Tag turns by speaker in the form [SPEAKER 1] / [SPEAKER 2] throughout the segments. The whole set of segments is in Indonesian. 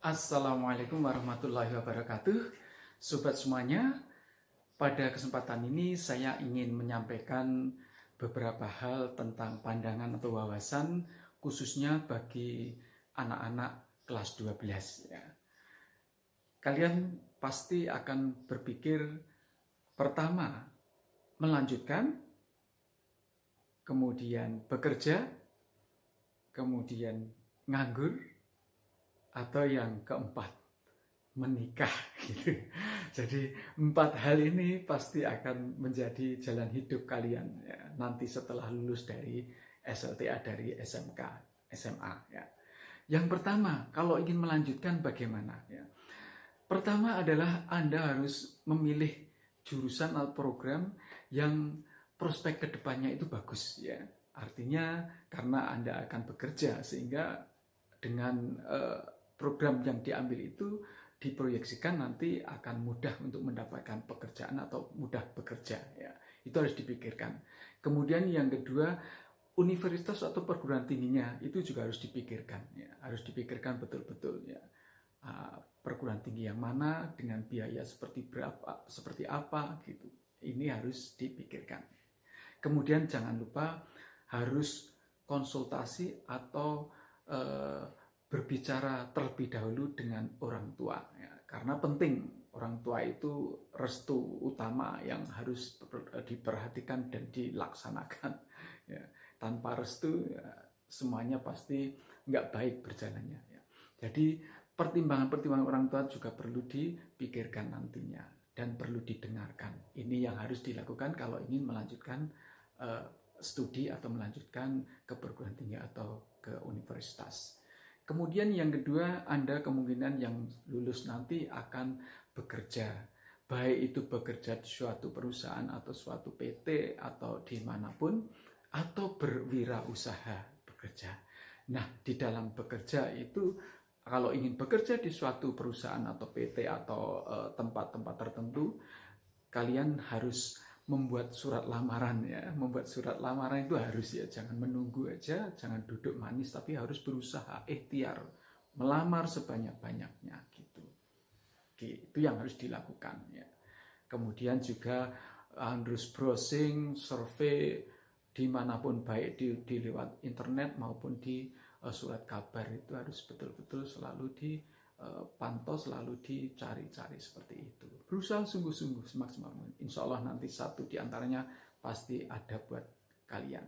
[SPEAKER 1] Assalamualaikum warahmatullahi wabarakatuh. Sobat semuanya, pada kesempatan ini saya ingin menyampaikan beberapa hal tentang pandangan atau wawasan khususnya bagi anak-anak kelas 12 ya. Kalian pasti akan berpikir pertama melanjutkan, kemudian bekerja, kemudian nganggur, atau yang keempat menikah gitu. Jadi 4 hal ini pasti akan menjadi jalan hidup kalian ya, nanti setelah lulus dari SLTA, dari SMK, SMA ya. Yang pertama, kalau ingin melanjutkan bagaimana ya? Pertama adalah Anda harus memilih jurusan atau program yang prospek kedepannya itu bagus ya. Artinya karena Anda akan bekerja sehingga dengan program yang diambil itu diproyeksikan nanti akan mudah untuk mendapatkan pekerjaan atau mudah bekerja ya. Itu harus dipikirkan. Kemudian yang kedua, universitas atau perguruan tingginya itu juga harus dipikirkan ya. Harus dipikirkan betul-betul ya. Perguruan tinggi yang mana dengan biaya seperti berapa, seperti apa gitu. Ini harus dipikirkan. Kemudian jangan lupa harus konsultasi atau berbicara terlebih dahulu dengan orang tua ya, karena penting. Orang tua itu restu utama yang harus diperhatikan dan dilaksanakan ya. Tanpa restu ya, semuanya pasti nggak baik berjalannya ya. Jadi pertimbangan-pertimbangan orang tua juga perlu dipikirkan nantinya dan perlu didengarkan. Ini yang harus dilakukan kalau ingin melanjutkan studi atau melanjutkan ke perguruan tinggi atau ke universitas. Kemudian yang kedua, Anda kemungkinan yang lulus nanti akan bekerja. Baik itu bekerja di suatu perusahaan atau suatu PT atau dimanapun, atau berwirausaha bekerja. Nah, di dalam bekerja itu, kalau ingin bekerja di suatu perusahaan atau PT atau tempat-tempat tertentu, kalian harus membuat surat lamaran ya. Membuat surat lamaran itu harus ya, jangan menunggu aja, jangan duduk manis, tapi harus berusaha ikhtiar melamar sebanyak-banyaknya gitu. Itu yang harus dilakukan ya. Kemudian juga harus browsing, survei dimanapun, baik di lewat internet maupun di surat kabar, itu harus betul-betul selalu dipantau, selalu dicari-cari seperti itu. Berusaha sungguh-sungguh semaksimal mungkin. Insya Allah nanti satu diantaranya pasti ada buat kalian.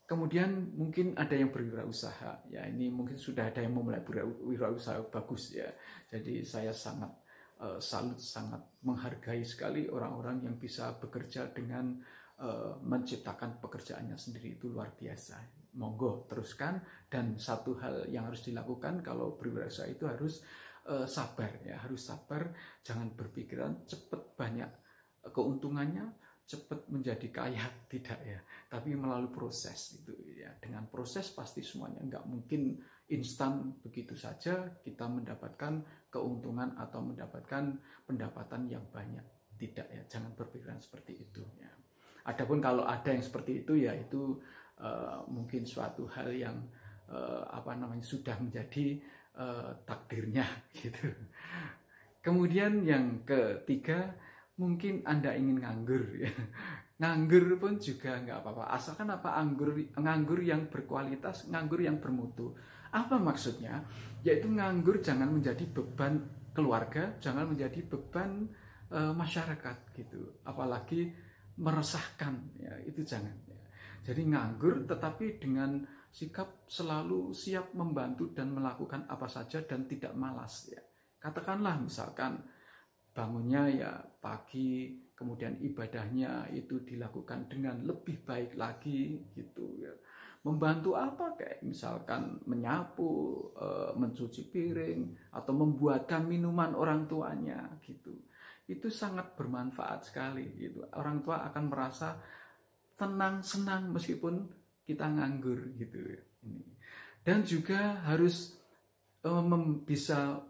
[SPEAKER 1] Kemudian mungkin ada yang berwirausaha. Ya, ini mungkin sudah ada yang memulai berwirausaha, bagus ya. Jadi saya sangat salut, sangat menghargai sekali orang-orang yang bisa bekerja dengan menciptakan pekerjaannya sendiri, itu luar biasa. Monggo teruskan. Dan satu hal yang harus dilakukan kalau berwirausaha itu harus sabar ya, harus sabar. Jangan berpikiran cepat banyak keuntungannya, cepat menjadi kaya, tidak ya, tapi melalui proses itu ya. Dengan proses pasti semuanya, nggak mungkin instan begitu saja kita mendapatkan keuntungan atau mendapatkan pendapatan yang banyak, tidak ya. Jangan berpikiran seperti itu ya. Adapun kalau ada yang seperti itu ya, itu mungkin suatu hal yang sudah menjadi takdirnya gitu. Kemudian yang ketiga, mungkin Anda ingin nganggur ya. Nganggur pun juga nggak apa-apa, asalkan nganggur yang berkualitas, nganggur yang bermutu. Apa maksudnya? Yaitu nganggur jangan menjadi beban keluarga, jangan menjadi beban masyarakat gitu. Apalagi meresahkan ya, itu jangan ya. Jadi nganggur tetapi dengan sikap selalu siap membantu dan melakukan apa saja dan tidak malas ya. Katakanlah misalkan bangunnya ya pagi, kemudian ibadahnya itu dilakukan dengan lebih baik lagi gitu ya. Membantu apa, kayak misalkan menyapu, mencuci piring, atau membuatkan minuman orang tuanya gitu. Itu sangat bermanfaat sekali gitu. Orang tua akan merasa tenang, senang meskipun kita nganggur gitu. Dan juga harus bisa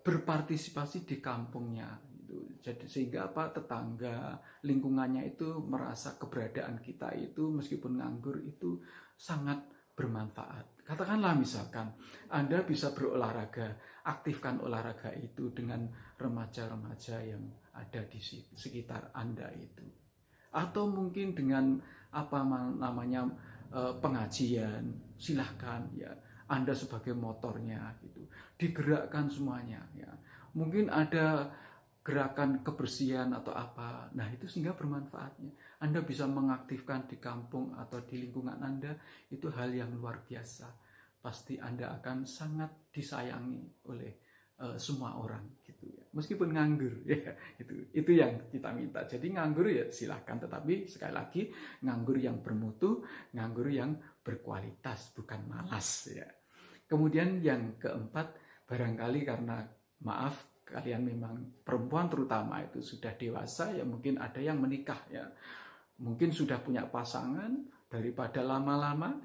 [SPEAKER 1] berpartisipasi di kampungnya gitu. Jadi sehingga tetangga, lingkungannya itu merasa keberadaan kita itu meskipun nganggur itu sangat bermanfaat. Katakanlah misalkan Anda bisa berolahraga, aktifkan olahraga itu dengan remaja-remaja yang ada di sekitar Anda itu. Atau mungkin dengan apa namanya pengajian, silahkan ya. Anda sebagai motornya gitu, digerakkan semuanya ya. Mungkin ada gerakan kebersihan atau apa, nah itu sehingga bermanfaatnya. Anda bisa mengaktifkan di kampung atau di lingkungan Anda, itu hal yang luar biasa. Pasti Anda akan sangat disayangi oleh semua orang gitu ya. Meskipun nganggur ya, itu yang kita minta. Jadi nganggur ya silahkan, tetapi sekali lagi nganggur yang bermutu, nganggur yang berkualitas, bukan malas ya. Kemudian yang keempat, barangkali karena maaf kalian memang perempuan terutama itu sudah dewasa ya, mungkin ada yang menikah ya, mungkin sudah punya pasangan, daripada lama-lama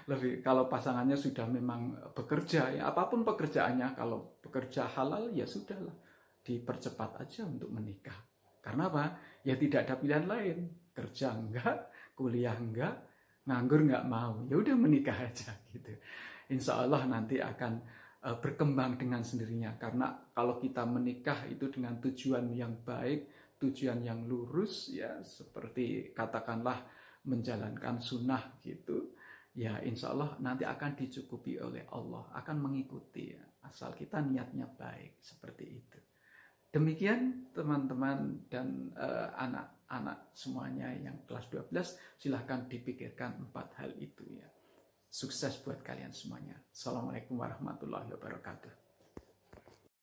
[SPEAKER 1] lebih kalau pasangannya sudah memang bekerja ya, apapun pekerjaannya, kalau bekerja halal ya sudahlah, dipercepat aja untuk menikah. Karena apa? Ya tidak ada pilihan lain, kerja enggak, kuliah enggak, nganggur enggak mau, ya udah menikah aja gitu. Insya Allah nanti akan berkembang dengan sendirinya, karena kalau kita menikah itu dengan tujuan yang baik, tujuan yang lurus ya, seperti katakanlah menjalankan sunnah gitu ya, insya Allah nanti akan dicukupi oleh Allah, akan mengikuti ya, asal kita niatnya baik, seperti itu. Demikian teman-teman dan anak-anak semuanya yang kelas 12, silahkan dipikirkan 4 hal itu ya. Sukses buat kalian semuanya. Assalamualaikum warahmatullahi wabarakatuh.